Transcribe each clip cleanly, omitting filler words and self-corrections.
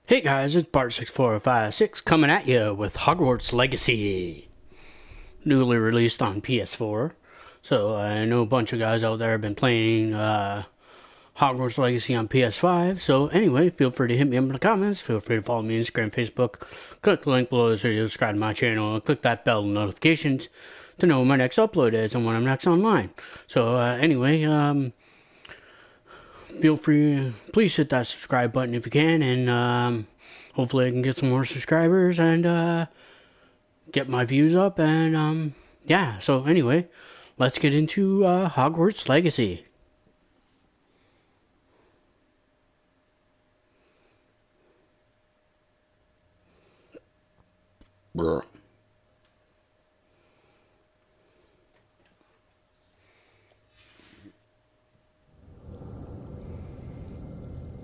Hey guys, it's Bart6456 coming at you with Hogwarts Legacy, newly released on PS4. So I know a bunch of guys out there have been playing Hogwarts Legacy on PS5. So anyway, feel free to hit me up in the comments. Feel free to follow me on Instagram, Facebook. Click the link below this video, subscribe to my channel, and click that bell notifications to know when my next upload is and when I'm next online. So anyway, feel free, please hit that subscribe button if you can, and hopefully I can get some more subscribers and get my views up, and yeah, so anyway, let's get into Hogwarts Legacy. Brr.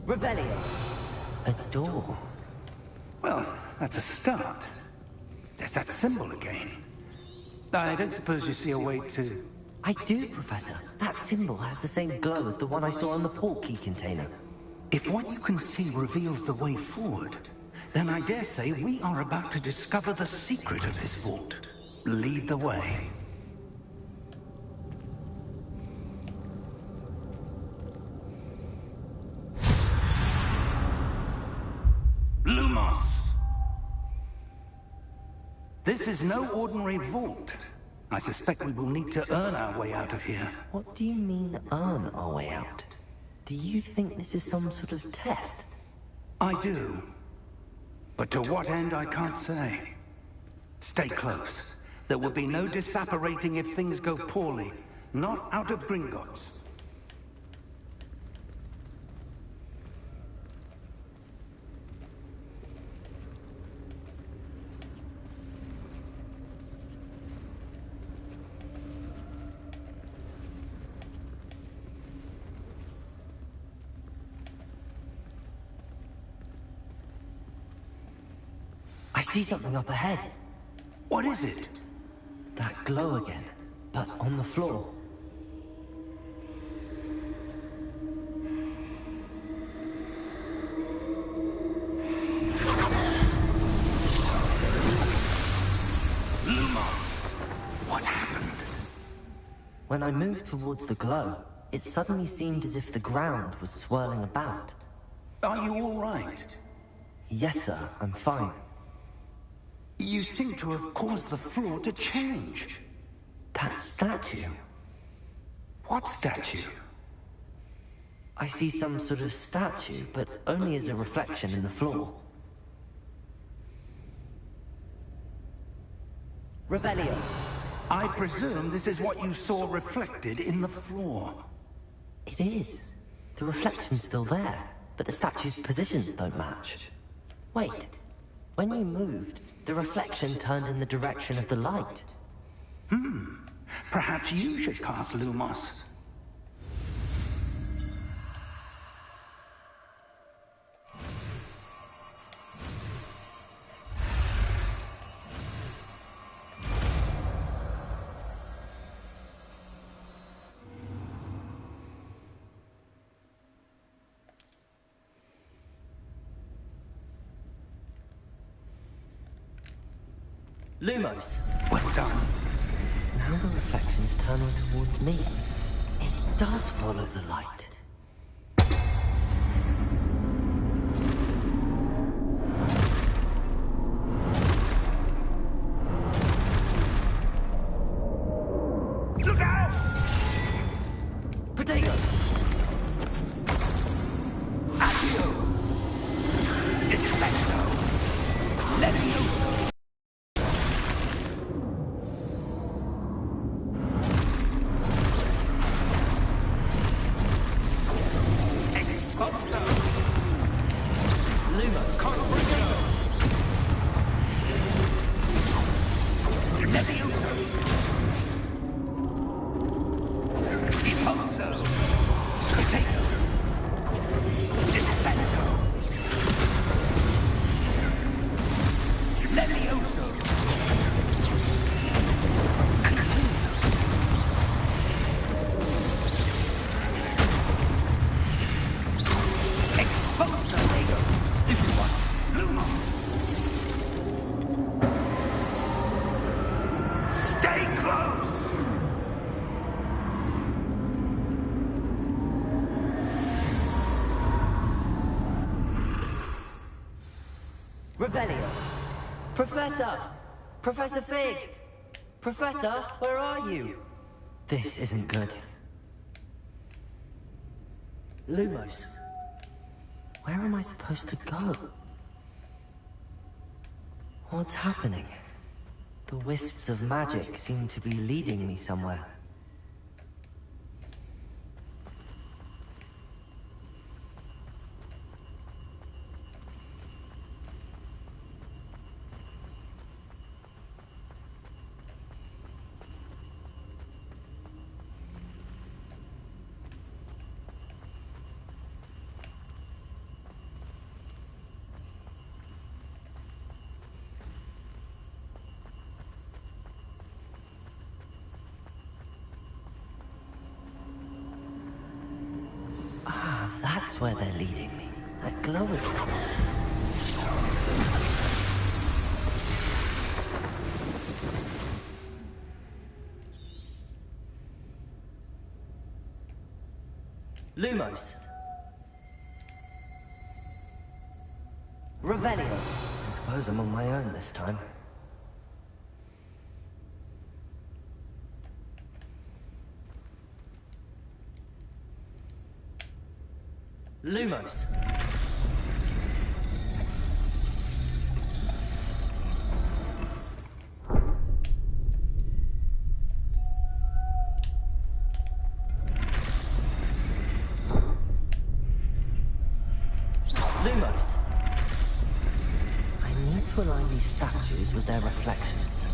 Revelio. A door. Well, that's a start. There's that symbol again. I don't suppose you see a way to... I do, Professor. That symbol has the same glow as the one I saw on the port key container. If what you can see reveals the way forward, then I dare say we are about to discover the secret of this vault. Lead the way. Lumos! This is no ordinary vault. I suspect we will need to earn our way out of here. What do you mean, earn our way out? Do you think this is some sort of test? I do. But to what end, I can't say. Stay close. There will be no disapparating if things go poorly. Not out of Gringotts. I see something up ahead. What is it? That glow again, but on the floor. Lumos! What happened? When I moved towards the glow, it suddenly seemed as if the ground was swirling about. Are you all right? Yes, sir, I'm fine. You seem to have caused the floor to change. That statue. What statue? I see some sort of statue, but only as a reflection in the floor. Revelio. I presume this is what you saw reflected in the floor. It is. The reflection's still there, but the statue's positions don't match. Wait. When you moved, the reflection turned in the direction of the light. Perhaps you should cast Lumos. Lumos. Well done. Now the reflections turn on towards me. It does follow the light. Look out! Potato! Accio! Defendo! Levioso! Lumos. Levioso! Impulso! Potato! Defendo! Levioso! Expulso! Stupid one. Revelio! Professor! Professor Fig! Professor, where are you? This isn't good. Lumos. Where am I supposed to go? What's happening? The wisps of magic seem to be leading me somewhere. That's where they're leading me. That glowing. Lumos. Revelio. I suppose I'm on my own this time. Lumos. Lumos. I need to align these statues with their reflections.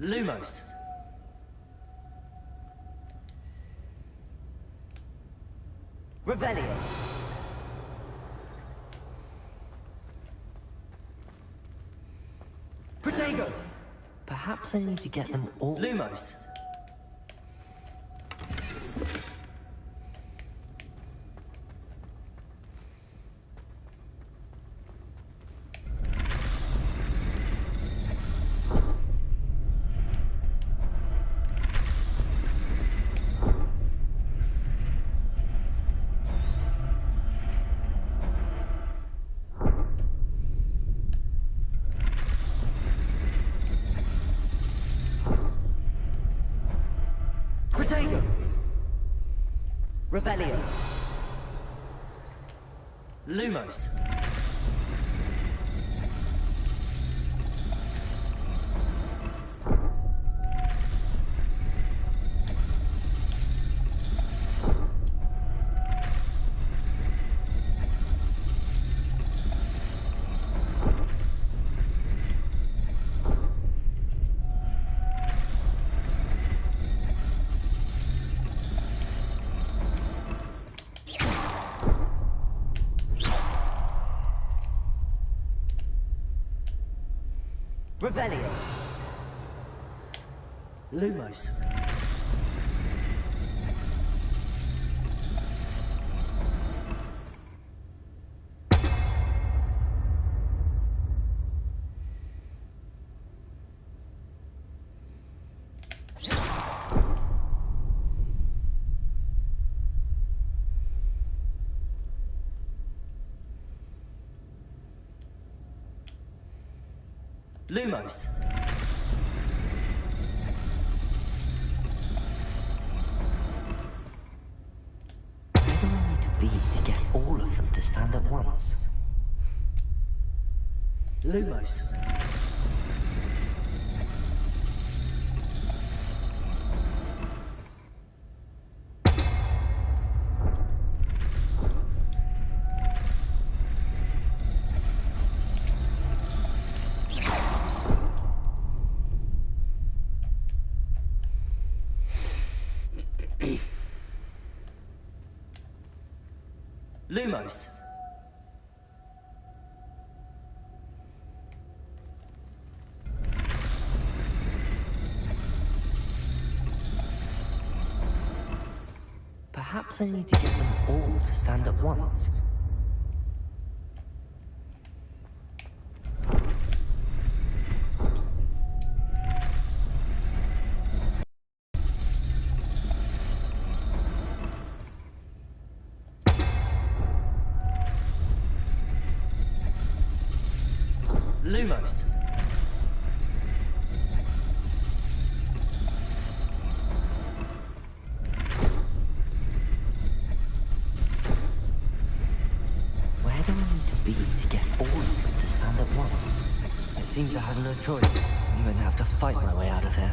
Lumos. Revelio. Protego. Perhaps I need to get them all. Lumos. Revelio. Lumos. Revelio. Lumos. Lumos. Where do I need to be to get all of them to stand at once? Lumos. Lumos. Perhaps I need to get them all to stand at once. Lumos. Where do we need to be to get all of them to stand at once? It seems I have no choice. I'm going to have to fight my way out of here.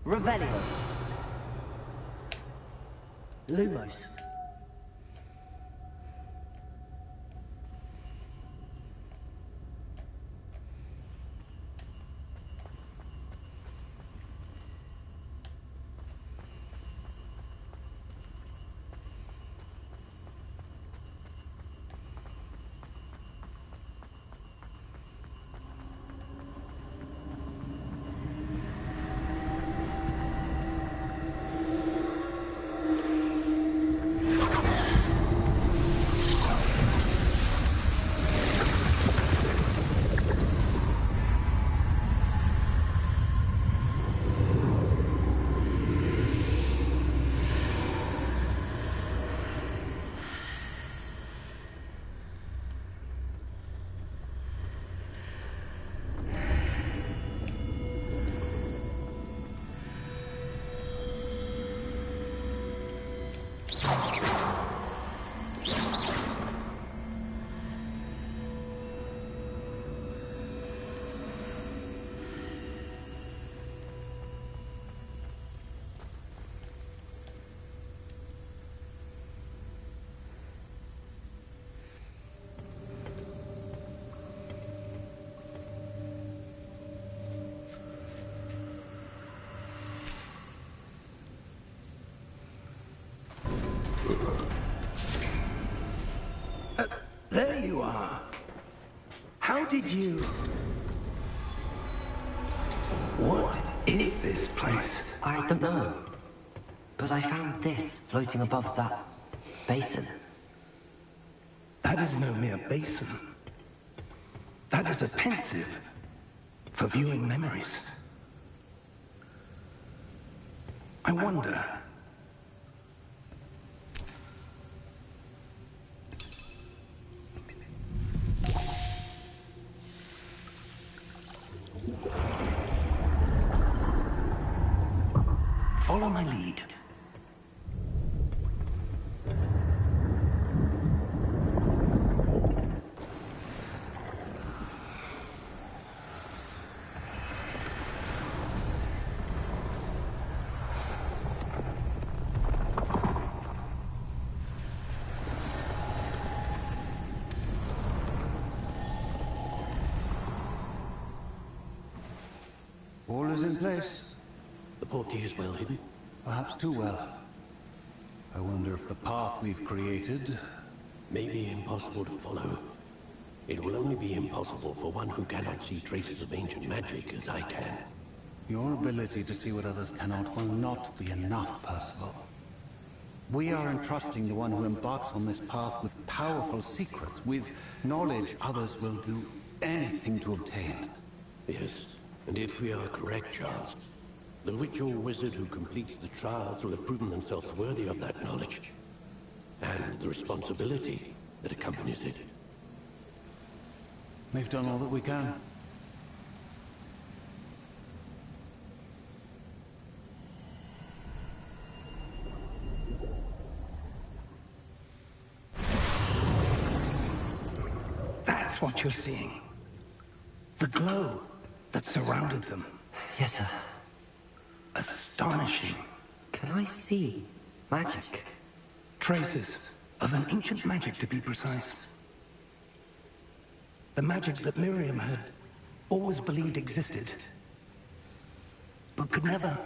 Revelio. Lumos. There you are. How did you... What is this place? I don't know. But I found this floating above that basin. That is no mere basin. That is a pensive for viewing memories. I wonder... Follow my lead. All is in place. The portkey is well hidden. Perhaps too well. I wonder if the path we've created... May be impossible to follow. It will only be impossible for one who cannot see traces of ancient magic as I can. Your ability to see what others cannot will not be enough, Percival. We are entrusting the one who embarks on this path with powerful secrets, with knowledge others will do anything to obtain. Yes, and if we are correct, Charles, the witch or wizard who completes the trials will have proven themselves worthy of that knowledge, and the responsibility that accompanies it. We've done all that we can. That's what you're seeing. The glow that surrounded them. Yes, sir. Astonishing. Can I see magic? Traces of an ancient magic, to be precise. The magic that Miriam had always believed existed, but could never.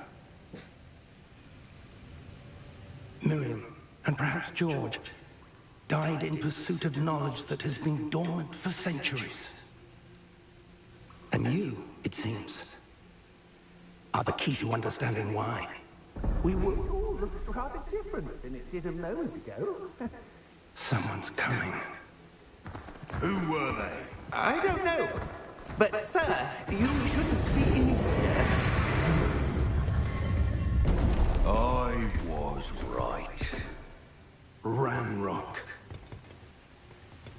Miriam, and perhaps George, died in pursuit of knowledge that has been dormant for centuries. And you, it seems, are the key to understanding why. We were... It all looks rather different than it did a moment ago. Someone's coming. Who were they? I don't know. But, sir, you shouldn't be in here. I was right. Ramrock.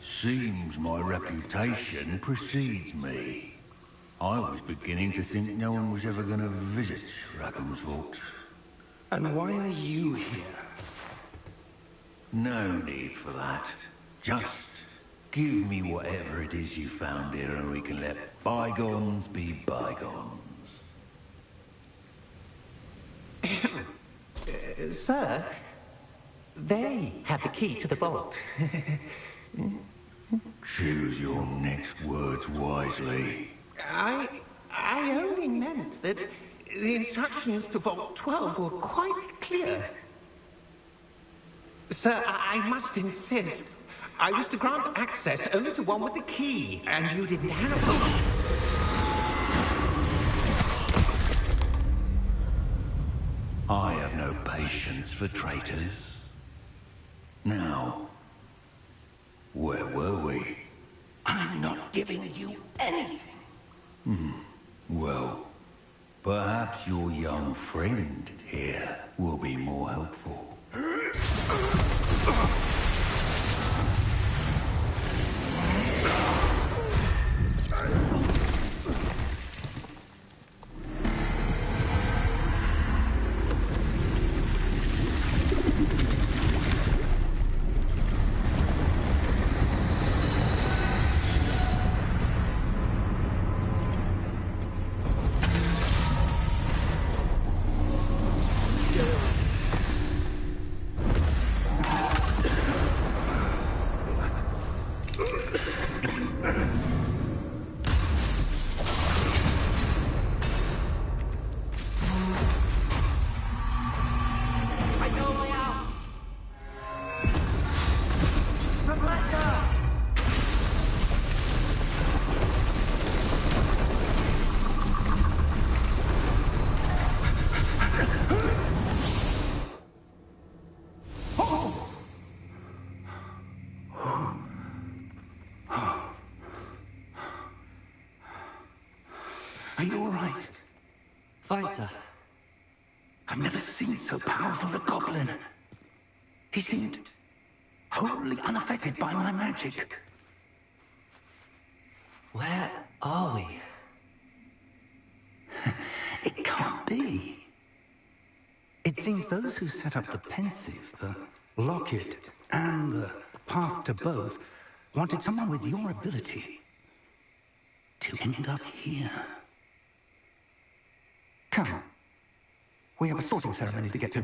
Seems my reputation precedes me. I was beginning to think no one was ever going to visit Rackham's vault. And why are you here? No need for that. Just give me whatever it is you found here and we can let bygones be bygones. Sir, they had the key to the vault. Choose your next words wisely. I only meant that the instructions to Vault 12 were quite clear. Sir, I must insist. I was to grant access only to one with the key, and you didn't have them. I have no patience for traitors. Now, where were we? I'm not giving you anything. Well, perhaps your young friend here will be more helpful. Are you all right? Fine, sir. I've never seen so powerful a goblin. He seemed wholly unaffected by my magic. Where are we? It can't be. It seems those who set up the pensive, the locket, and the path to both wanted someone with your ability to end up here. Come. We have a sorting ceremony to get to.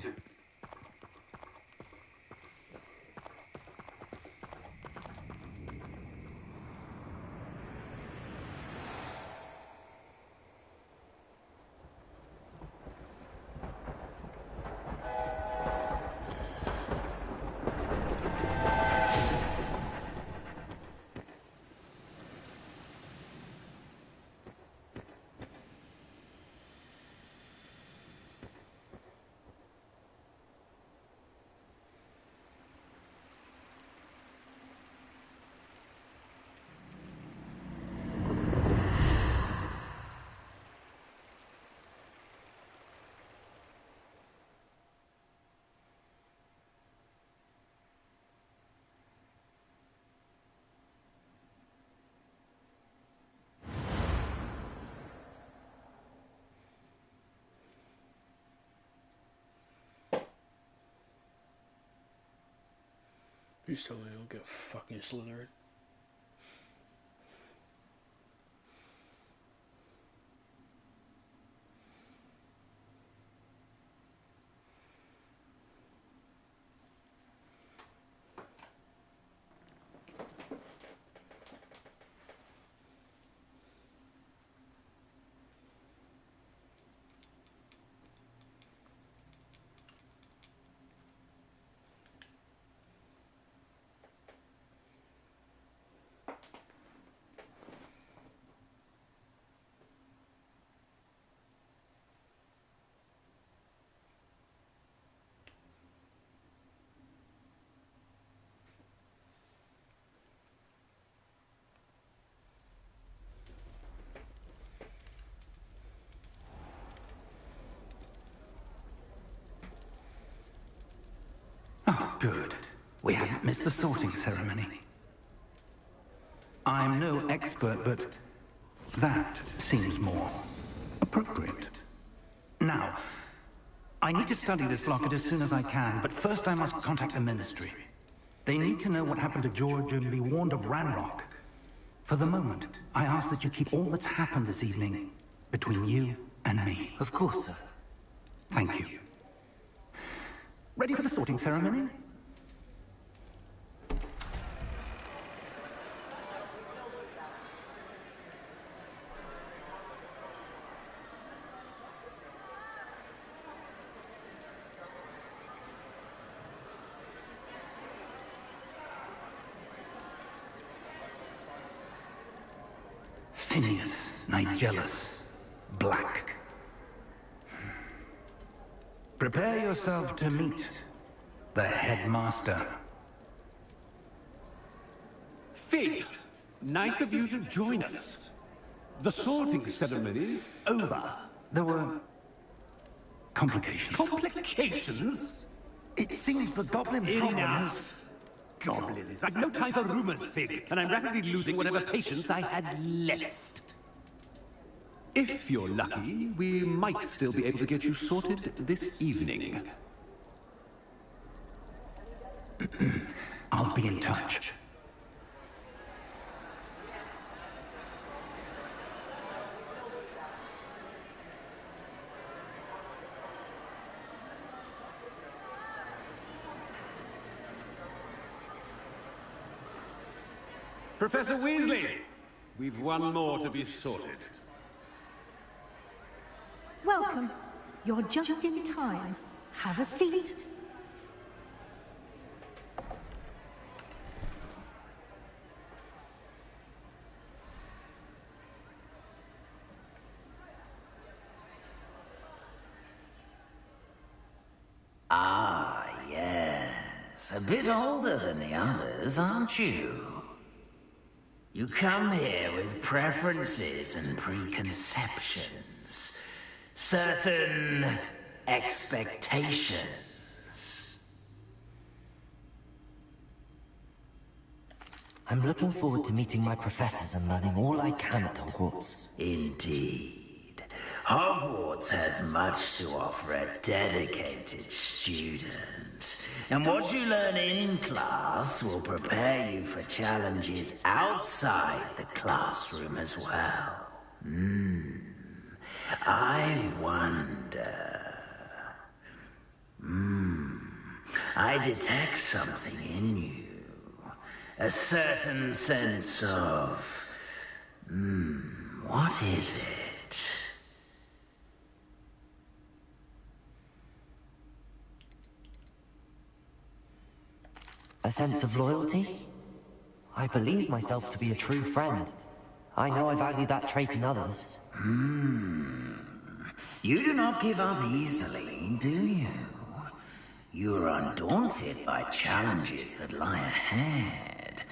You still don't get fucking Slytherin. Oh, good. We haven't missed the sorting ceremony. I'm no expert, but that seems more appropriate. Now, I need to study this locket as soon as I can, but first I must contact the Ministry. They need to know what happened to George and be warned of Ranrock. For the moment, I ask that you keep all that's happened this evening between you and me. Of course, sir. Thank you. Ready for the sorting ceremony? Phineas, Nigellus, Black. Prepare yourself to meet the headmaster. Fig, nice of you to join us. The sorting ceremony's over. There were complications. Complications? It seems the goblin problem has... Enough! Goblins. I've no time for rumors, Fig, and I'm rapidly losing whatever patience I had left. If you're lucky, we might still be able to get you sorted this evening. I'll be in touch. Professor Weasley, we've one more to be sorted. Welcome. You're just in time. Have a seat. Ah, yes. A bit older than the others, aren't you? You come here with preferences and preconceptions. Certain expectations. I'm looking forward to meeting my professors and learning all I can at Hogwarts. Indeed. Hogwarts has much to offer a dedicated student. And what you learn in class will prepare you for challenges outside the classroom as well. I wonder... I detect something in you. A certain sense of... what is it? A sense of loyalty? I believe myself to be a true friend. I know I value that trait in others. You do not give up easily, do you? You are undaunted by challenges that lie ahead.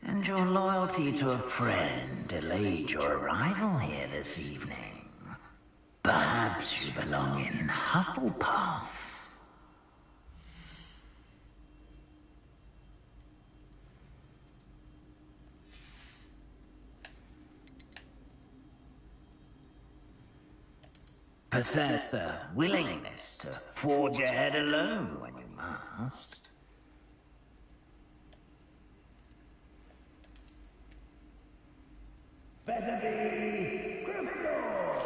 And your loyalty to a friend delayed your arrival here this evening. Perhaps you belong in Hufflepuff. Possess a willingness to forge ahead alone when you must. Better be Gryffindor!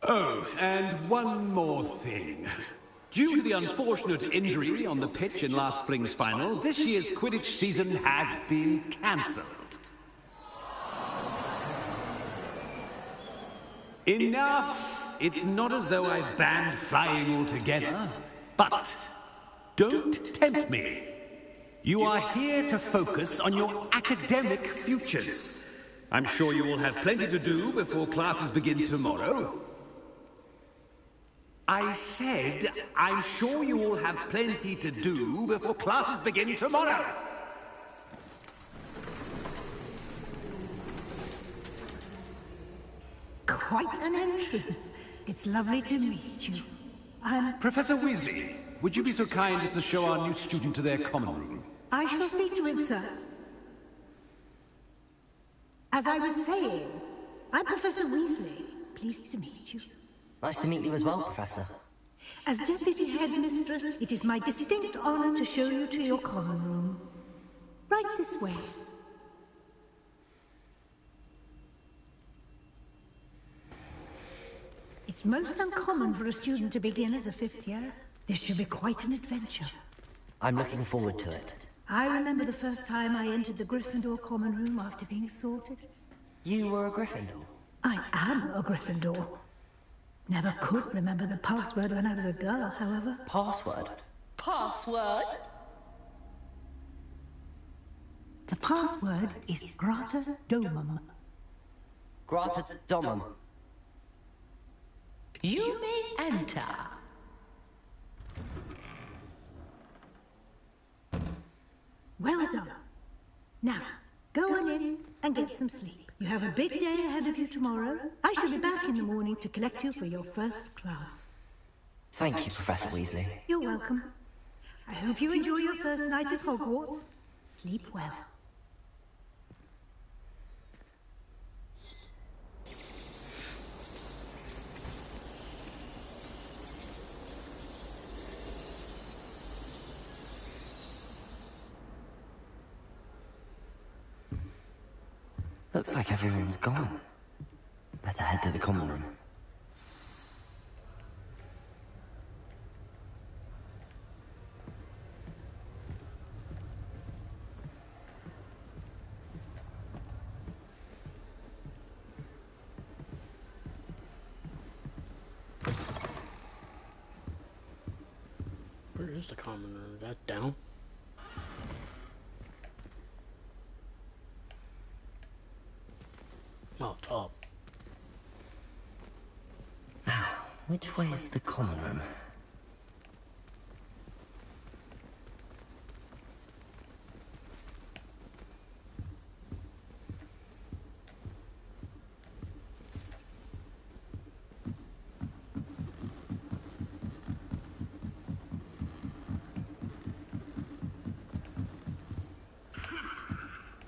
Oh, and one more thing. Due to the unfortunate injury on the pitch in last spring's final, this year's Quidditch season has been cancelled. Enough! It's not as though I've banned flying altogether, but don't tempt me. You are here to focus on your academic futures. I'm sure you will have plenty to do before classes begin tomorrow. I said, I'm sure you will have plenty to do before classes begin tomorrow. Quite an entrance. It's lovely to meet you. I'm... Professor Weasley, would you be so kind as to show our new student to their common room? I shall see to it, sir. As I was saying, I'm Professor Weasley. Pleased to meet you. Nice to meet you as well, Professor. As Deputy Headmistress, it is my distinct honor to show you to your common room. Right this way. It's most uncommon for a student to begin as a fifth year. This should be quite an adventure. I'm looking forward to it. I remember the first time I entered the Gryffindor common room after being sorted. You were a Gryffindor? I am a Gryffindor. Never could remember the password when I was a girl, however. Password? Password? The password is Grata Domum. Grata Domum. You may enter. Well done. Now, go on in and get some sleep. You have a big day ahead of you tomorrow. I shall be back in the morning to collect you for your first class. Thank you, Professor Weasley. You're welcome. I hope you enjoy your first night at Hogwarts. Sleep well. Looks like everyone's gone. Better head to the common room. Where is the common room? Is that down? Oh, top. Now, which way is the common room?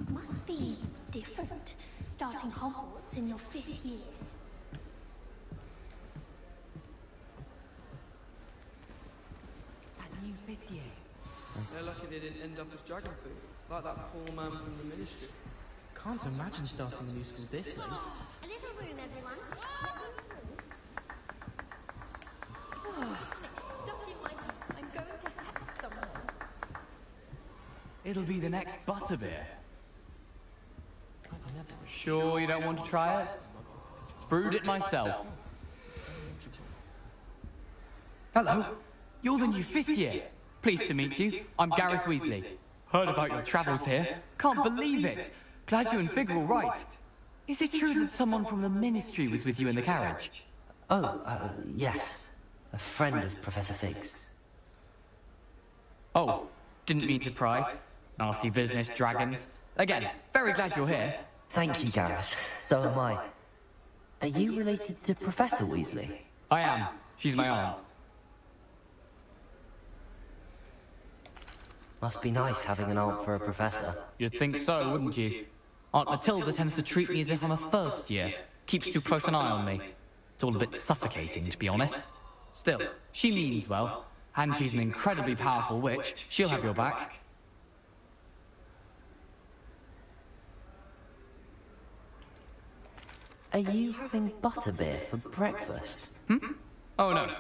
Must be different, starting Hogwarts in your 5th year. That new 5th year. They're lucky they didn't end up as dragon food, like that poor man from the ministry. Can't imagine starting a new school this late. A little room, everyone. Stop you, I'm going to hack someone. It'll be the next butterbeer. Sure you don't want to try it? Brewed it myself. Hello, you're the new 5th year. Pleased to meet you. I'm Gareth Weasley. Heard about your travels here. Can't believe it. Glad you and Fig are all right. Is it true that someone from the Ministry was with you in the carriage? Oh, yes. A friend of Professor Fig's. Oh, didn't mean to pry. Nasty business, dragons. Again, very glad you're here. Thank you, Gareth. So am I. Are you related to Professor Weasley? I am. She's my aunt. Must be nice having an aunt for a professor. You'd think so, wouldn't you? Aunt Matilda tends to treat me as if I'm a first year. Keeps too close an eye on me. It's all a bit suffocating, to be honest. Still, she means well, and she's an incredibly powerful witch. She'll have your back. Are you having butterbeer for breakfast? Oh no.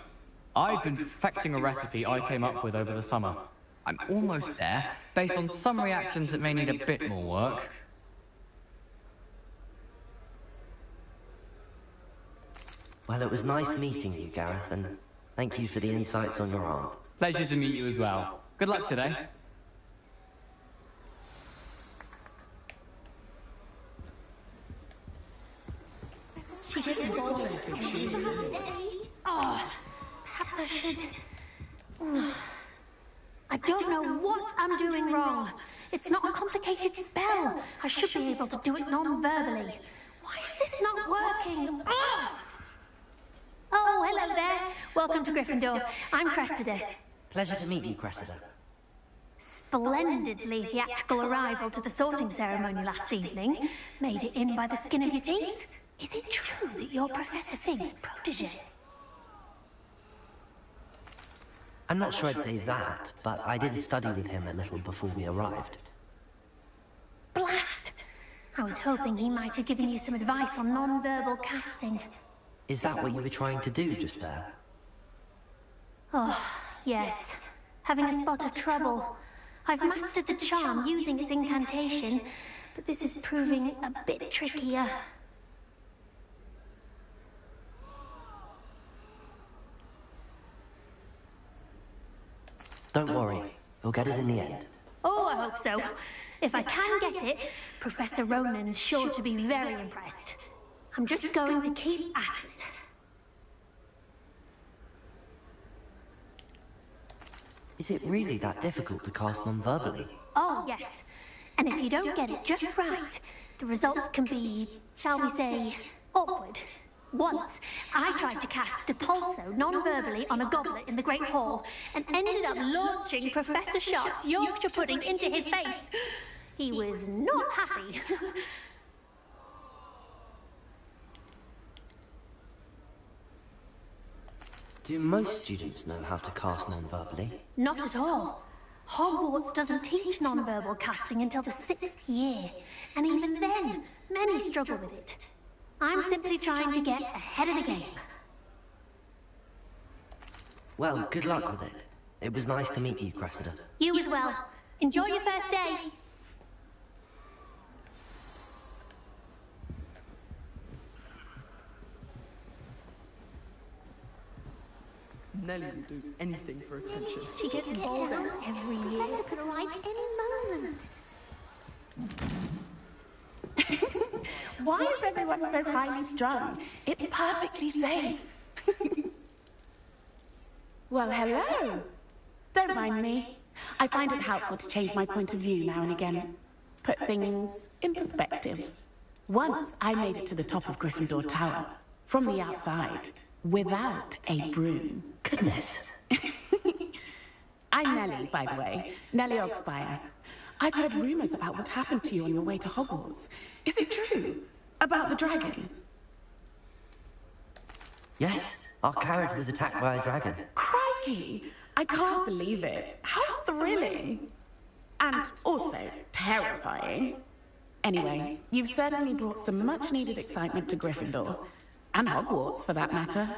I've been perfecting a recipe I came up with over the summer. I'm almost there, based on some reactions that may need a bit more work. Well, it was nice meeting you, Gareth, and thank you for the insights on your aunt. Pleasure to meet you as well. Good luck today. She didn't Oh, perhaps I should. I don't know what I'm doing wrong. It's not a complicated spell. I should be able to do it non-verbally. Why is this not working? Oh, hello there. Welcome to Gryffindor. I'm Cressida. Pleasure to meet you, Cressida. Splendidly theatrical arrival to the sorting ceremony last evening. Made it in by the skin of your teeth. Is it true that you're Professor Fig's protege? I'm not sure I'd say that, but I did study with him a little before we arrived. Blast! I was hoping he might have given you some advice on non-verbal casting. Is that what you were trying to do just there? Oh, yes. Having a spot of trouble. I've mastered the charm using its incantation, but this is proving a bit trickier. Don't worry, you'll get it in the end. Oh, I hope so. If I can get it, Professor Ronan's sure to be very impressed. I'm just going to keep at it. Is it really that difficult to cast non-verbally? Oh, yes. And if you don't get it just right, the results can be, shall we say, awkward. Once, I tried to cast Depulso non-verbally on a goblet in the Great Hall and ended up launching Professor Sharp's Yorkshire pudding into his face. He was not happy. Do most students know how to cast non-verbally? Not at all. Hogwarts doesn't teach non-verbal casting until the 6th year, and even then, many struggle with it. I'm simply trying to get ahead of the game. Well, good luck with it. It was nice to meet you, Cressida. You as well. Enjoy your first day. Nellie will do anything for attention. She gets older every year. Professor could arrive any moment. Why is everyone so highly strung? It's perfectly safe. Well, hello. Don't mind me. I find it helpful to change my point of view now and again. Put things in perspective. Once I made it to the top of Gryffindor Tower, from the outside, without a broom. Goodness. I'm Nellie, by the way. Nellie Ogspire. I've heard rumors about what happened to you on your way to Hogwarts. Is it true? About the dragon? Yes, our carriage was attacked by a dragon. Crikey! I can't believe it. How thrilling! And also terrifying. Anyway, you've certainly brought some much-needed excitement to Gryffindor. And Hogwarts, for that matter.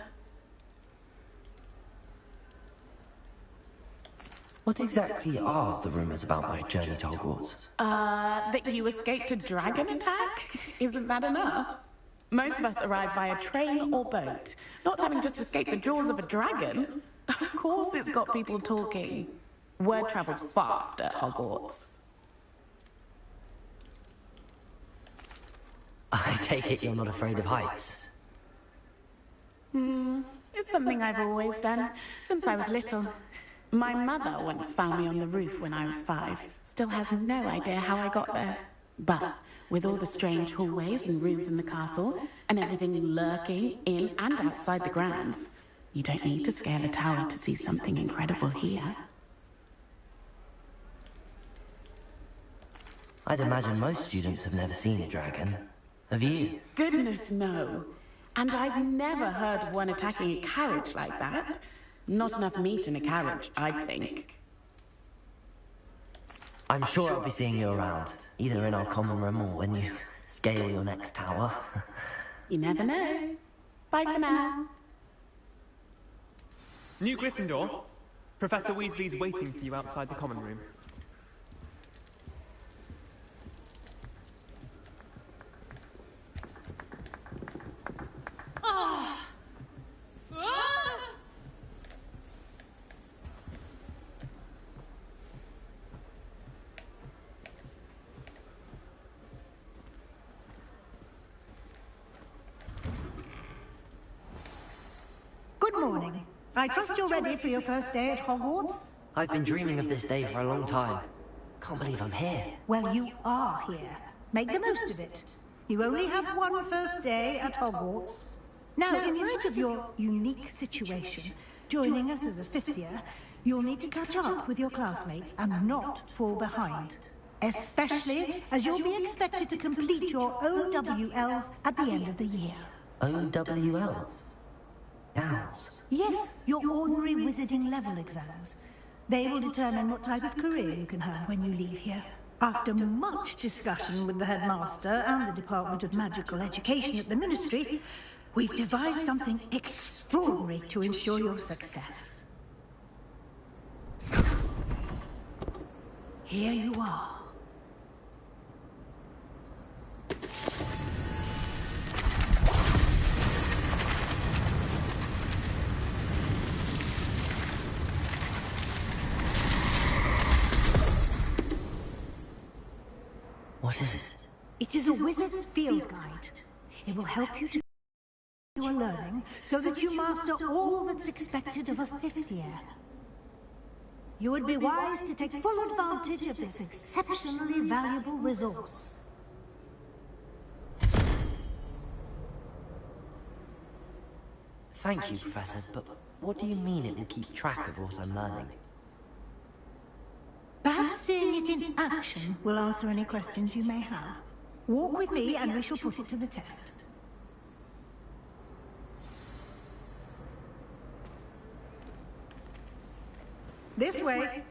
What exactly are the rumors about my journey to Hogwarts? That you escaped a dragon attack? Isn't that enough? Most of us arrive via train or boat, not having just escaped the jaws of a dragon. Of course it's got people talking. Word travels fast at Hogwarts. I take it you're not afraid of heights. It's something I've always done, since I was little. My mother once found me on the roof when I was 5. Still has no idea how I got there. But with all the strange hallways and rooms in the castle, and everything lurking in and outside the grounds, you don't need to scale a tower to see something incredible here. I'd imagine most students have never seen a dragon. Have you? Goodness, no. And I've never heard of one attacking a carriage like that. Not enough meat in a carriage, I'd think. I'm sure I'll be seeing you around, either in our common room or when you scale your next tower. You never know. Bye for now. New Gryffindor. Professor Weasley's waiting for you outside the common room. Ah! Ah! Good morning. I trust you're ready for your first day at Hogwarts? I've been dreaming of this day for a long time. Can't believe I'm here. Well, you are here. Make the most of it. You only have one first day at Hogwarts. Now, in light of your unique situation, joining us as a fifth year, you'll need to catch up with your classmates and not fall behind. Especially as you'll be expected to complete your OWLs at the end of the year. OWLs? Owls? Yes, your ordinary wizarding level exams. They will determine what type of career you can have when you leave here. After much discussion with the headmaster and the Department of Magical Education at the Ministry, we've devised something extraordinary to ensure your success. Here you are. What is it? It is a wizard's field guide. It will help you to your learning so that you master all that's expected of a fifth year. You would be wise to take full advantage of this exceptionally valuable resource. Thank you, Professor, but what do you mean it will keep track of what I'm learning? Perhaps seeing it in action will answer any questions you may have. Walk with me and we shall put it to the test. This way.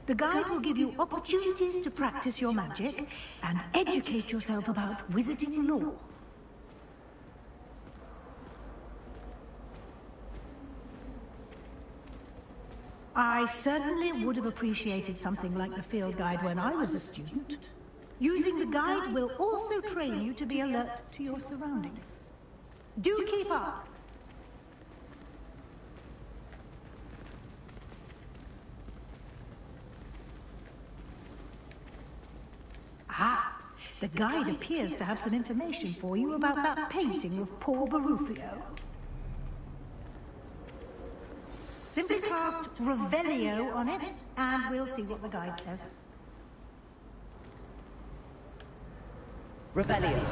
The guide will give you opportunities to practice your magic and educate yourself about wizarding lore. I certainly would have appreciated something like the field guide when I was a student. Using the guide will also train you to be alert to your surroundings. Do keep up! Ah, the guide appears to have some information for you about that painting of poor Barufio. Simply cast Revelio on it, and we'll see what the guide says. Revelio.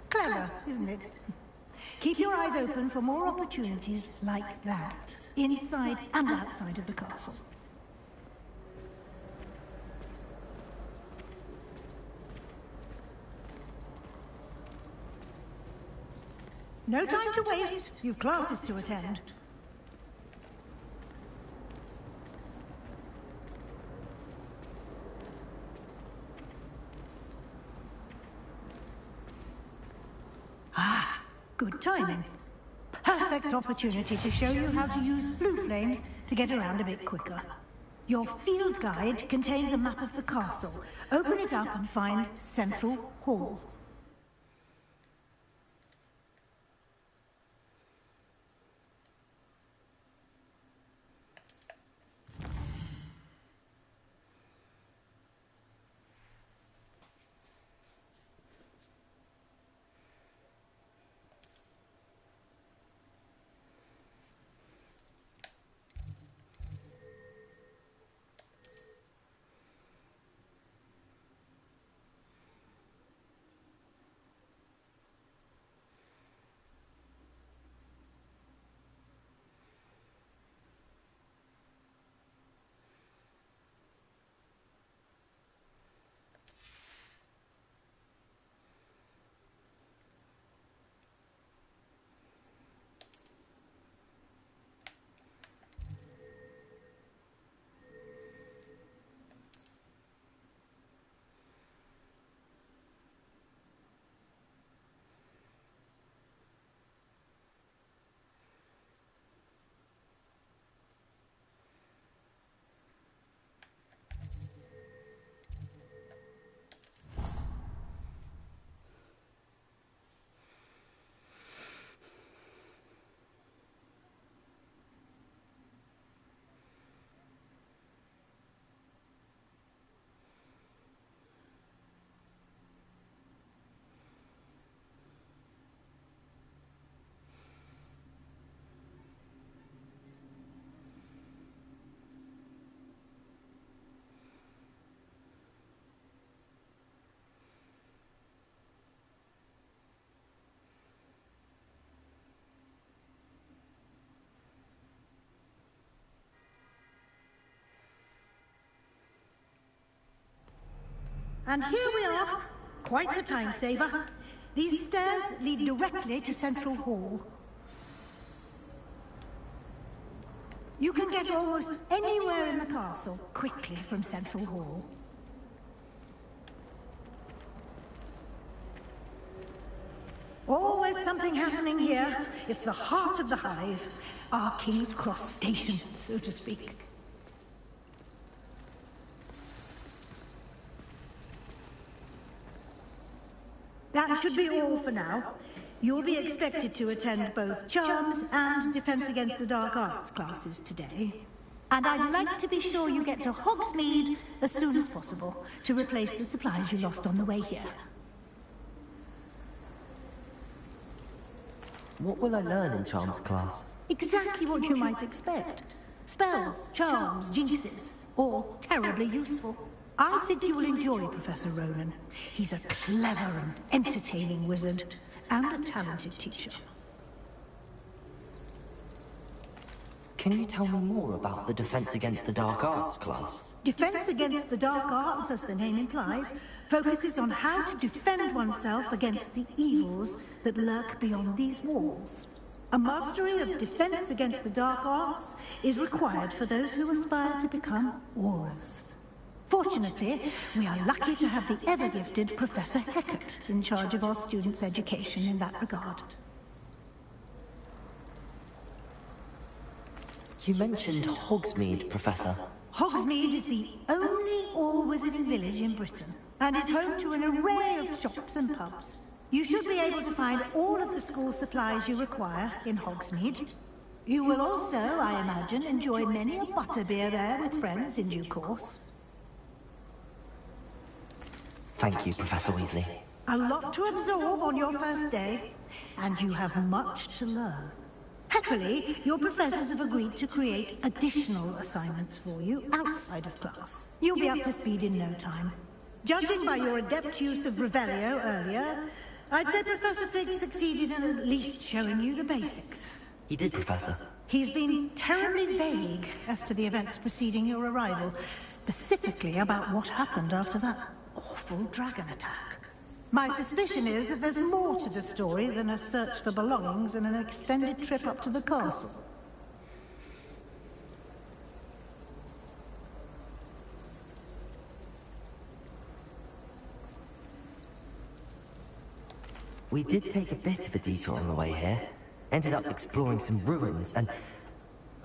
Clever, isn't it? Keep your eyes open for more opportunities like that, inside and outside of the castle. No time to waste. You've classes to attend. Ah, good timing. Perfect opportunity to show you how to use blue flames to get around a bit quicker. Your field guide contains a map of the castle. Open it up and find Central Hall. And here we are. Quite the time saver. These stairs lead directly to Central Hall. You can get almost anywhere in the castle quickly from Central Hall. Always something happening here. It's the heart of the hive. Our King's Cross station, so to speak. That should be all for now. You'll be expected to attend both Charms and Defense Against the Dark Arts classes today. And I'd like to be sure you get to Hogsmeade as soon as possible to replace the supplies you lost on the way here. What will I learn in Charms class? Exactly what you might expect. Spells, charms, jinxes, all terribly useful. I think you will enjoy Professor Ronan. He's a clever and entertaining wizard, and a talented teacher. Can you tell me more about the Defense Against the Dark Arts class? Defense Against the Dark Arts, as the name implies, focuses on how to defend oneself against the evils that lurk beyond these walls. A mastery of Defense Against the Dark Arts is required for those who aspire to become Aurors. Fortunately, we are lucky to have the ever-gifted Professor Hecat in charge of our students' education in that regard. You mentioned Hogsmeade, Professor. Hogsmeade is the only all-wizarding village in Britain, and is home to an array of shops and pubs. You should be able to find all of the school supplies you require in Hogsmeade. You will also, I imagine, enjoy many a butterbeer there with friends in due course. Thank you, Professor Weasley. A lot to absorb on your first day, and you have much to learn. Happily, your professors have agreed to create additional assignments for you outside of class. You'll be up to speed in no time. Judging by your adept use of Revelio earlier, I'd say Professor Fig succeeded in at least showing you the basics. He did, Professor. He's been terribly vague as to the events preceding your arrival, specifically about what happened after that awful dragon attack. My suspicion is that there's more to the story than a search for belongings and an extended trip up to the castle. We did take a bit of a detour on the way here. Ended up exploring some ruins and...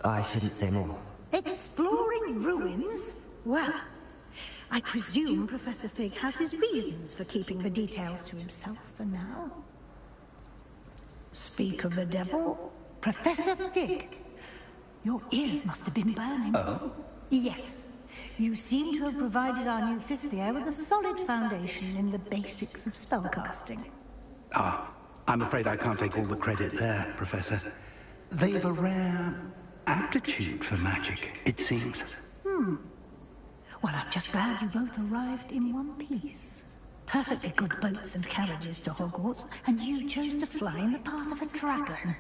I shouldn't say more. Exploring ruins? Well, I presume Professor Fig has his reasons for keeping the details to himself for now. Speak of the devil, Professor Fig. Your ears must have been burning. Oh? Yes. You seem to have provided our new fifth year with a solid foundation in the basics of spellcasting. Ah, I'm afraid I can't take all the credit there, Professor. They've a rare aptitude for magic, it seems. Well, I'm just glad you both arrived in one piece. Perfectly good boats and carriages to Hogwarts, and you chose to fly in the path of a dragon.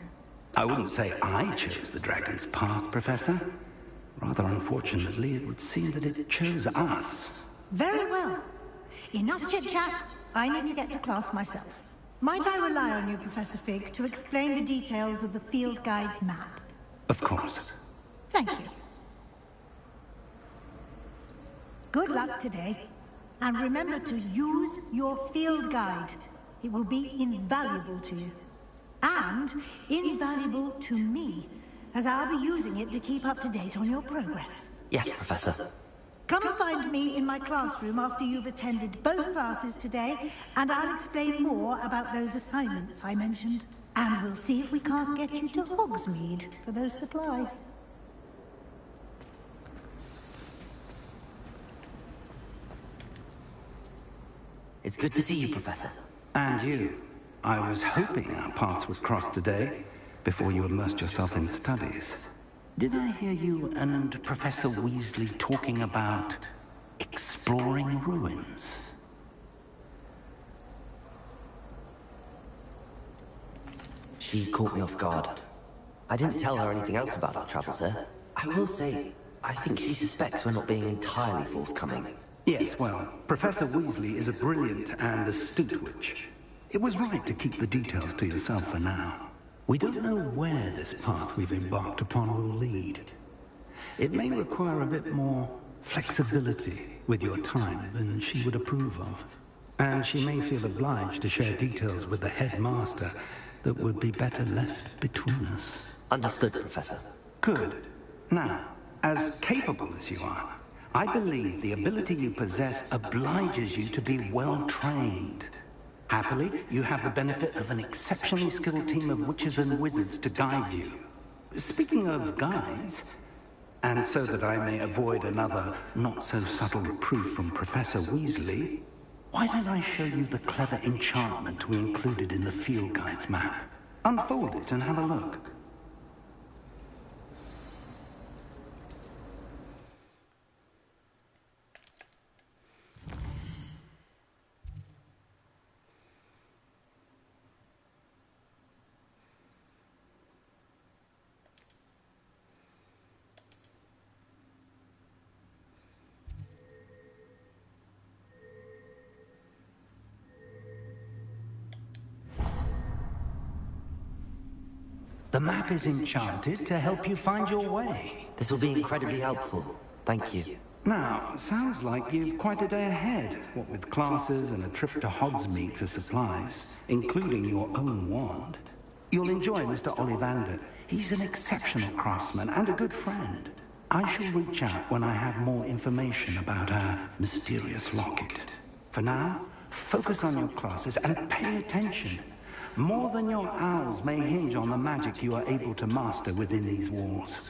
I wouldn't say I chose the dragon's path, Professor. Rather unfortunately, it would seem that it chose us. Very well. Enough chit-chat. I need to get to class myself. Might I rely on you, Professor Fig, to explain the details of the field guide's map? Of course. Thank you. Good luck today. And remember to use your field guide. It will be invaluable to you. And invaluable to me, as I'll be using it to keep up to date on your progress. Yes, Professor. Come and find me in my classroom after you've attended both classes today, and I'll explain more about those assignments I mentioned. And we'll see if we can't get you to Hogsmeade for those supplies. It's good to see you, Professor. And you. I was hoping our paths would cross today, before you immersed yourself in studies. Did I hear you and Professor Weasley talking about exploring ruins? She caught me off guard. I didn't tell her anything else about our travels here. I will say, I think she suspects we're not being entirely forthcoming. Yes, well, Professor Weasley is a brilliant and astute witch. It was right to keep the details to yourself for now. We don't know where this path we've embarked upon will lead. It may require a bit more flexibility with your time than she would approve of. And she may feel obliged to share details with the headmaster that would be better left between us. Understood, Professor. Good. Now, as capable as you are, I believe the ability you possess obliges you to be well trained. Happily, you have the benefit of an exceptionally skilled team of witches and wizards to guide you. Speaking of guides, and so that I may avoid another not-so-subtle reproof from Professor Weasley, why don't I show you the clever enchantment we included in the field guide's map? Unfold it and have a look. The map is enchanted to help you find your way. This will be incredibly helpful. Thank you. Now, sounds like you've quite a day ahead, what with classes and a trip to Hogsmeade for supplies, including your own wand. You'll enjoy Mr. Ollivander. He's an exceptional craftsman and a good friend. I shall reach out when I have more information about our mysterious locket. For now, focus on your classes and pay attention. More than your owls may hinge on the magic you are able to master within these walls.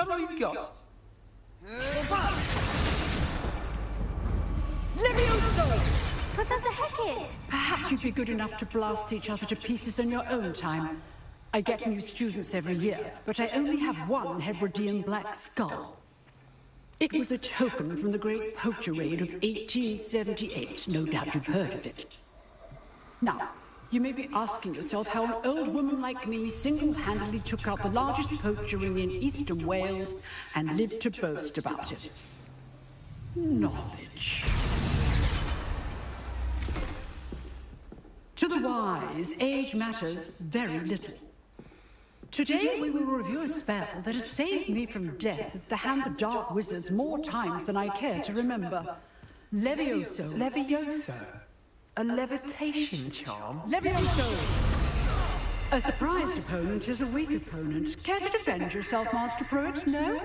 that all you've got? Levioso! Professor Hackett! Perhaps you'd be good enough to blast each other to pieces in your own time. I get new students every year, but I only have one Hebridean black skull. It was a token from the Great Poacher Raid of 1878. No doubt you've heard of it. Now, you may be asking yourself how an old woman like me single-handedly took out the largest poacher ring in eastern Wales and lived to boast about it. Knowledge. To the wise, age matters very little. Today we will review a spell that has saved me from death at the hands of dark wizards more times than I care to remember. Levioso. Levioso? A levitation charm? Levioso! A surprised opponent is a weak opponent. Care to defend yourself, Master Pruitt? No?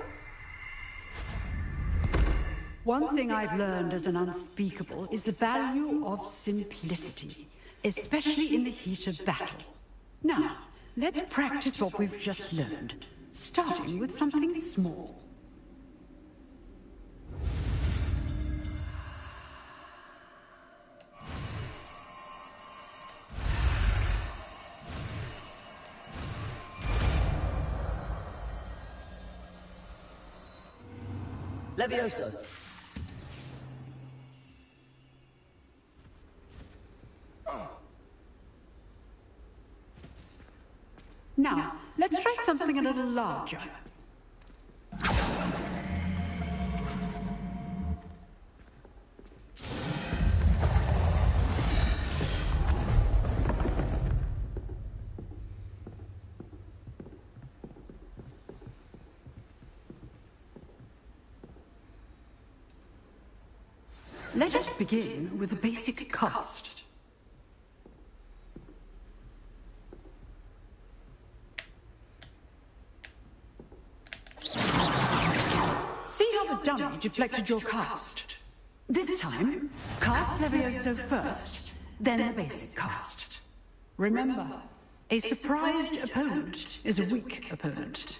One thing I've learned as an unspeakable is the value of simplicity, especially in the heat of battle. Now, let's practice what we've just learned, starting with something small. Levioso! Now, let's try something a little larger. Let us begin with the basic cast. See how the dummy deflected your cast? This time, cast Levioso first, then the basic cast. Remember, a surprised opponent is a weak opponent,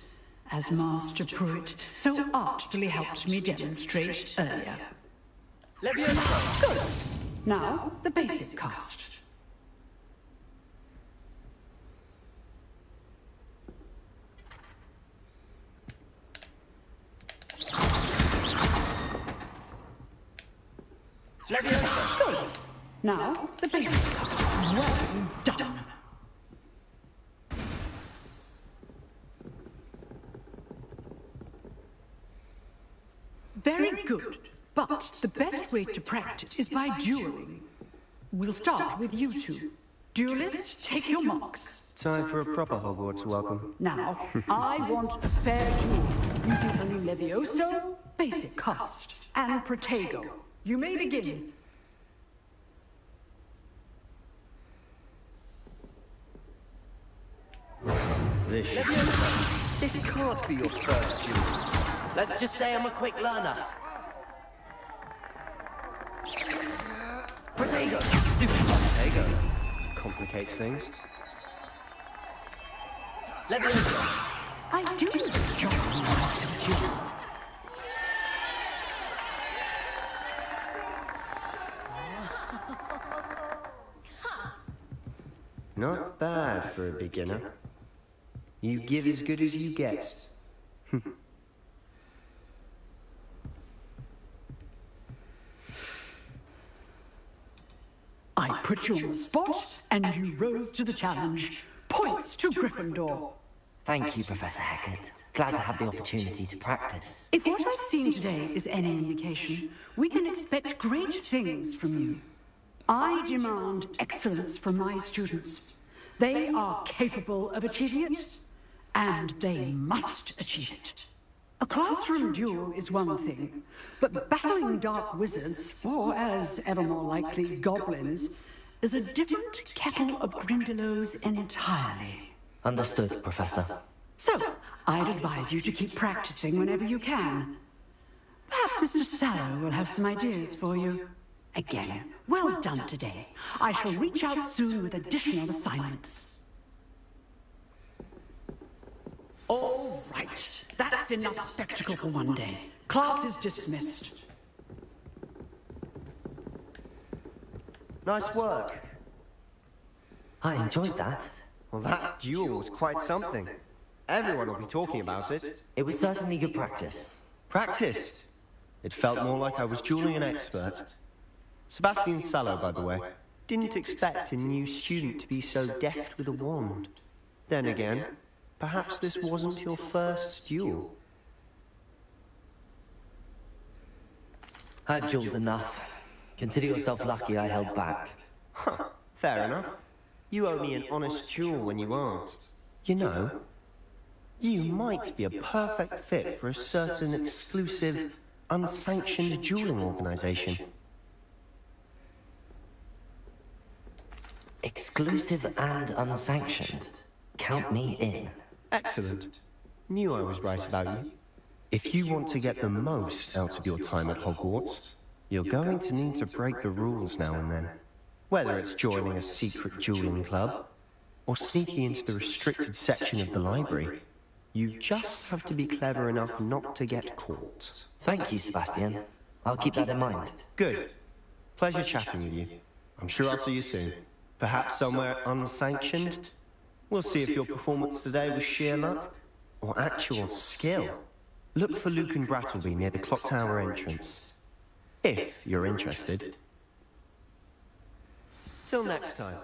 as Master Pruitt so artfully helped me demonstrate earlier. Levioso! Good. Now, the basic cast. Levioso! Good. Now, the basic cast. Well done. Very good. But the best way to practice is by dueling. We'll start with you two. Duelists, take your marks. Time for a proper Hogwarts welcome. Now, I want a fair duel, using only Levioso, basic cast, and Protego. You may begin. This can't be your first duel. Let's just say I'm a quick learner. Protego! Stupid Protego. Complicates things. Levioso! I do this job. Not bad for a beginner. You give as good as you get. I put you on the spot, and you rose to the challenge. Points to Gryffindor. Thank you, Professor Hackett. Glad to have the opportunity to practice. If what I've seen today is any indication, we can expect great things from you. I demand excellence from my students. They are capable of achieving it, and they must achieve it. A classroom duel is one thing, but battling dark wizards, or as ever more likely, goblins, is a different kettle of Grindylows entirely. Understood, Professor. So, I'd advise you to keep practicing whenever you can. Perhaps Mr. Sallow will have some ideas for you. Again, well done today. I shall reach out soon with additional assignments. All right. That's enough spectacle for one day. Class is dismissed. Nice work. I enjoyed that. Well, that duel was quite something. Everyone will be talking about it. It was certainly good practice. Practice? It felt more like I was dueling an expert. Sebastian Sallow, by the way. Didn't expect a new student to be so deft with a wand. Then again, perhaps this wasn't your first duel. I've dueled enough. Consider yourself lucky I held back. Huh, fair enough. You owe me an honest duel when you aren't. You know, you might be a perfect fit for a certain exclusive, unsanctioned dueling organization. Exclusive and unsanctioned. Count me in. Excellent. Knew I was right about you. If you want to get the most out of your time at Hogwarts, you're going to need to break the rules now and then. Whether it's joining a secret dueling club, or sneaking into the restricted section of the library, you just have to be clever enough not to get caught. Thank you, Sebastian. I'll keep that in mind. Good. Pleasure chatting with you. I'm sure I'll see you soon. Perhaps somewhere unsanctioned? We'll see if your performance today was sheer luck, or actual skill. Look for Luke and Brattleby near the clock tower entrance. If you're interested. Till next time.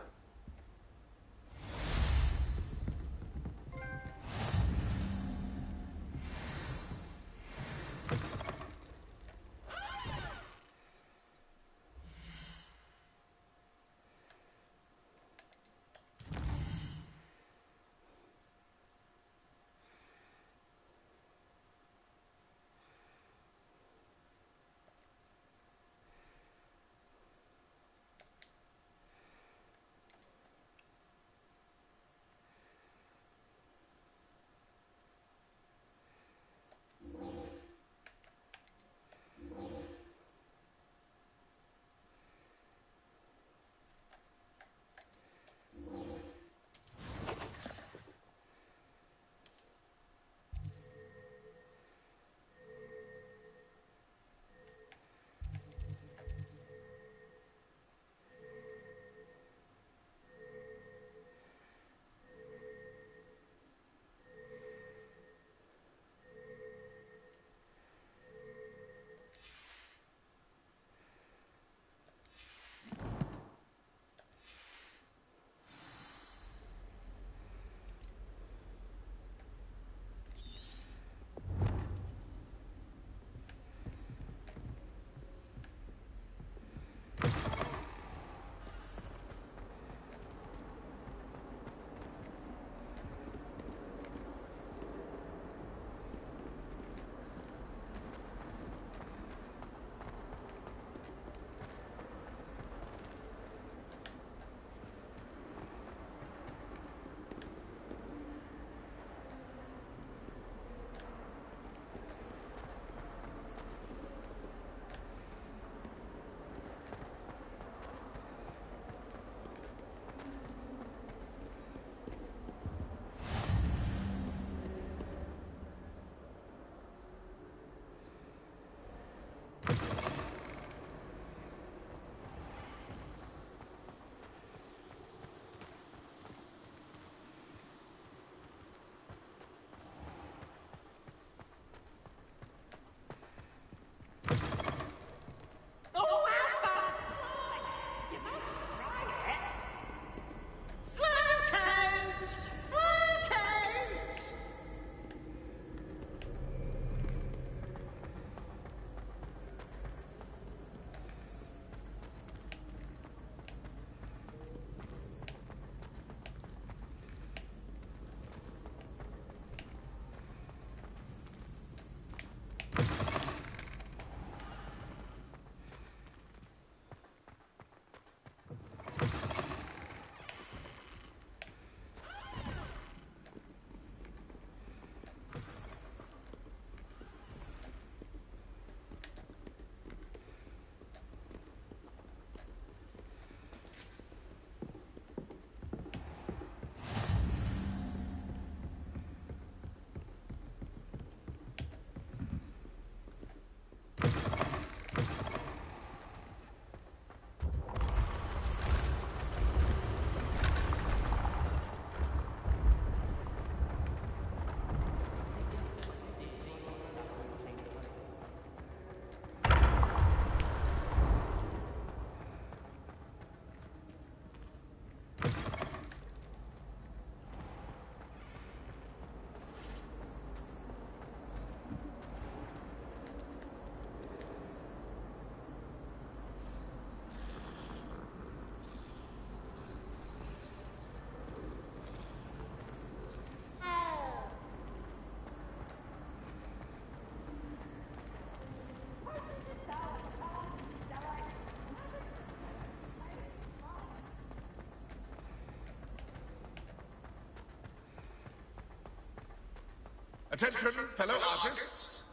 Attention, fellow artists.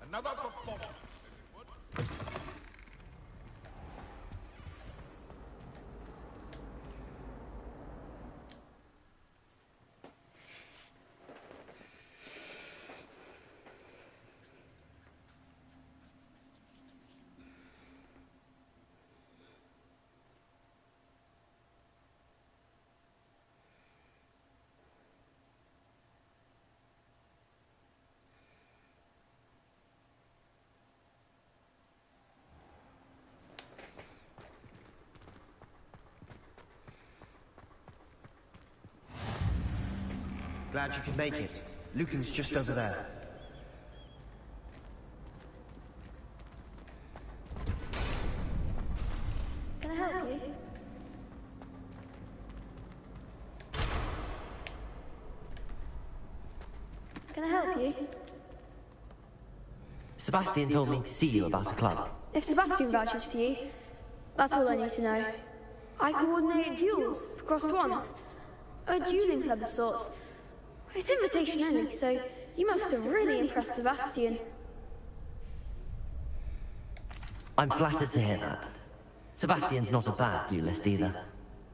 Another performance. Glad you could make it. Lucan's just over there. Can I help you? Can I help you? Sebastian told me to see you about a club. If Sebastian vouches for you, that's all I need to know. I coordinate duels for crossed ones. A dueling club of sorts. It's invitation only, so you must have really impressed Sebastian. I'm flattered to hear that. Sebastian's not a bad duelist either.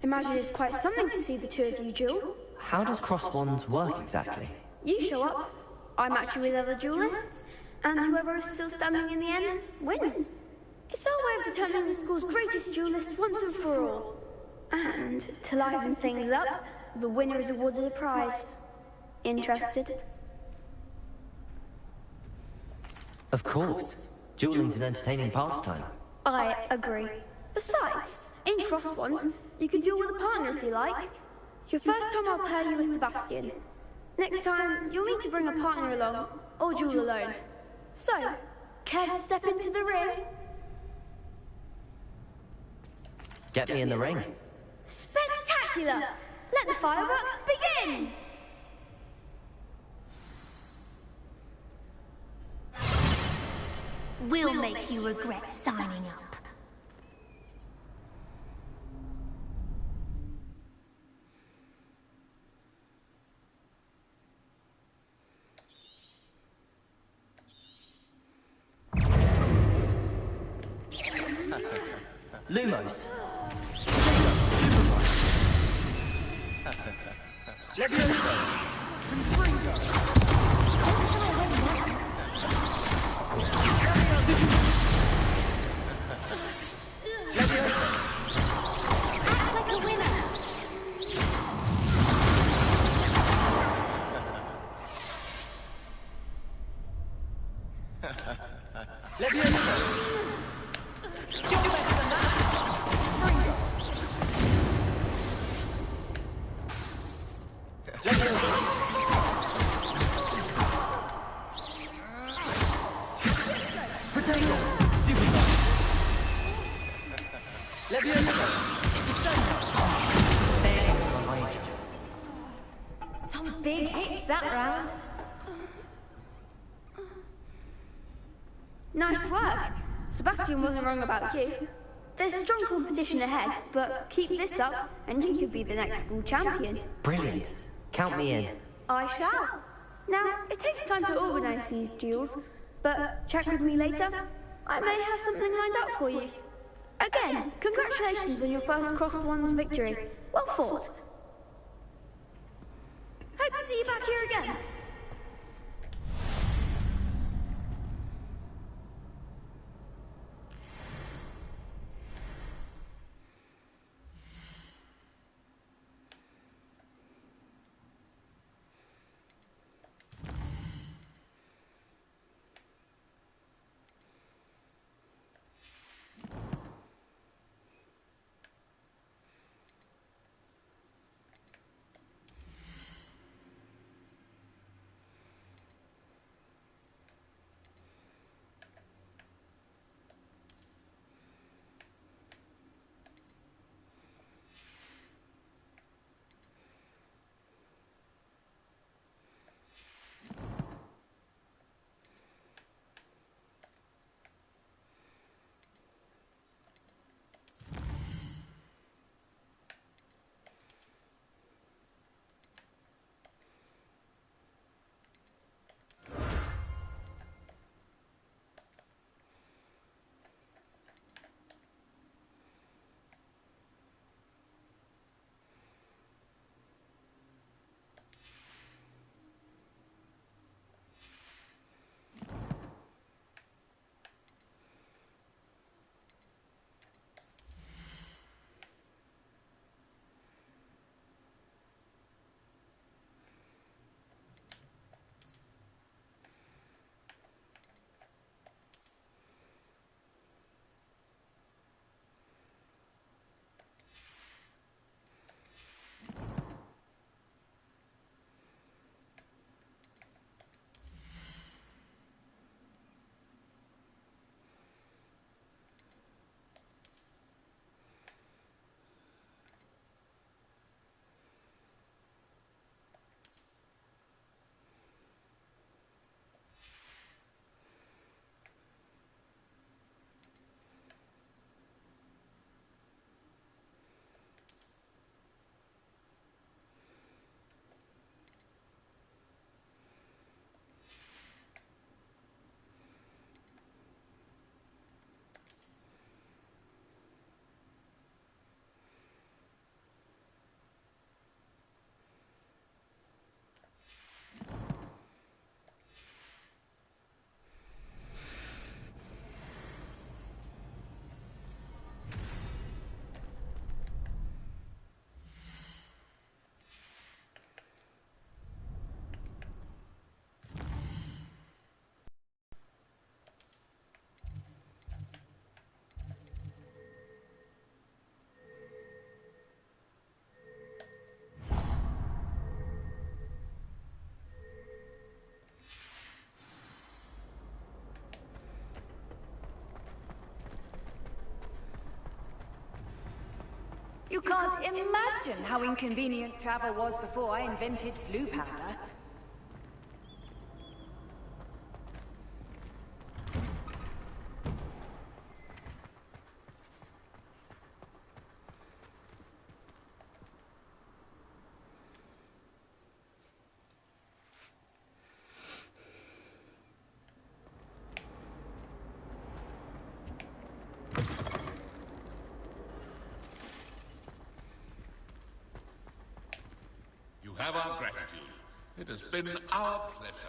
Imagine it's quite something to see the two of you duel. How does cross wands work exactly? You show up, I match you with other duelists, and whoever is still standing in the end wins. It's our way of determining the school's greatest duelist once and for all. And to liven things up, the winner is awarded a prize. Interested? Of course. Dueling's an entertaining pastime. I agree. Besides, in cross ones, you can duel with a partner if you like. Your first time I'll pair you with Sebastian. Next time, you'll need to bring a partner along, or duel alone. So, care to step into the ring? Get me in the ring. Spectacular! Let the fireworks begin! We'll make you regret signing up. Lumos. Levioso! Confringo! Act like a winner. Some big hits that round. Nice work. Sebastian wasn't wrong about you. There's strong competition ahead, but keep this up and you could be the next school champion. Brilliant. Count me in. I shall. Now, it takes time to organise these duels, but check with me later. I may have something lined up for you. Again, congratulations on your first crossed ones victory. Well fought. Hope to see you back here again. You can't imagine how inconvenient travel was before I invented flu powder. You have our gratitude. It has been our pleasure.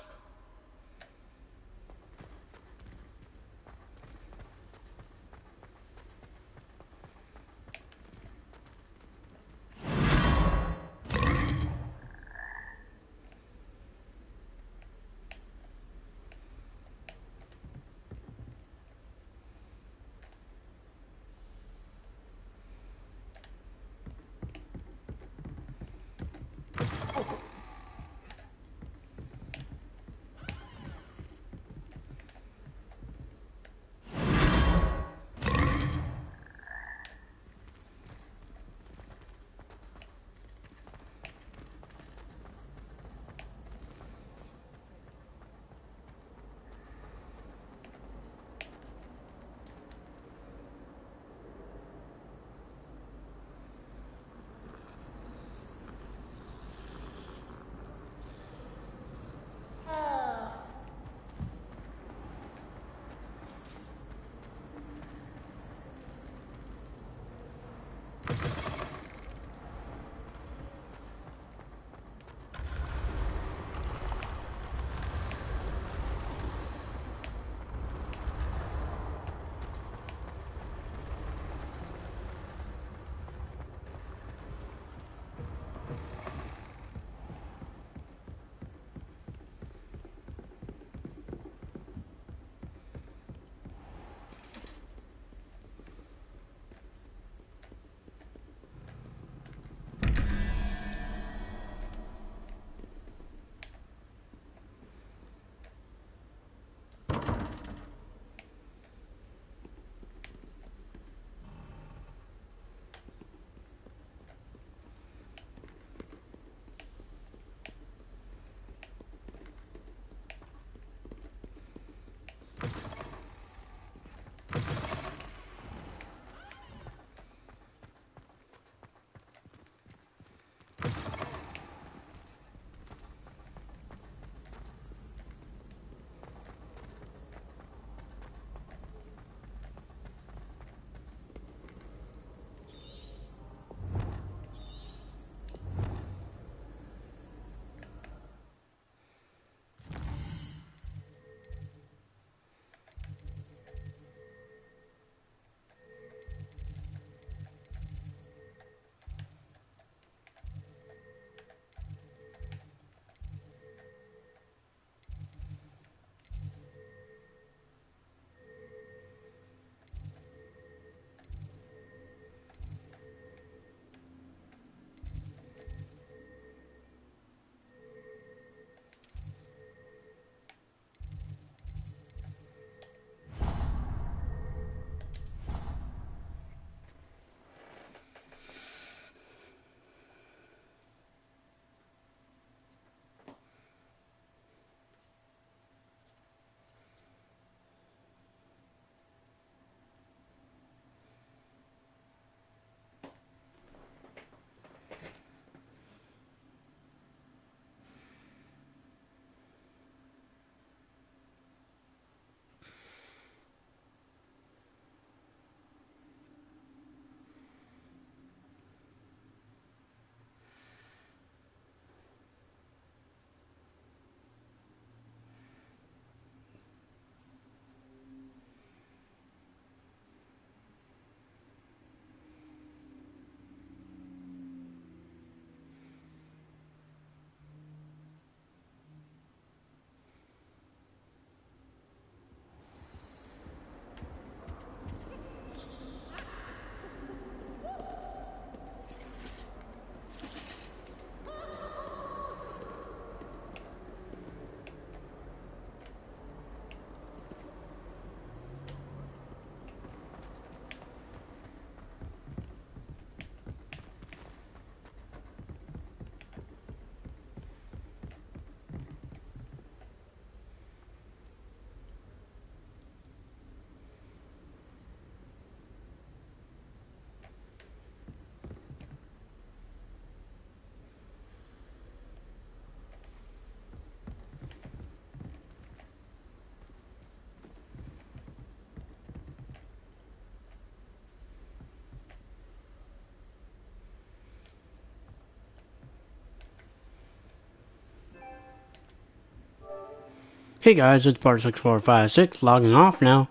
Hey guys, it's Bart6456 logging off now.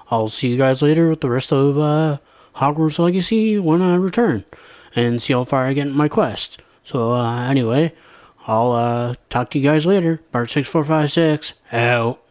I'll see you guys later with the rest of Hogwarts Legacy when I return and see how far I get in my quest. So anyway, I'll talk to you guys later. Bart6456 out.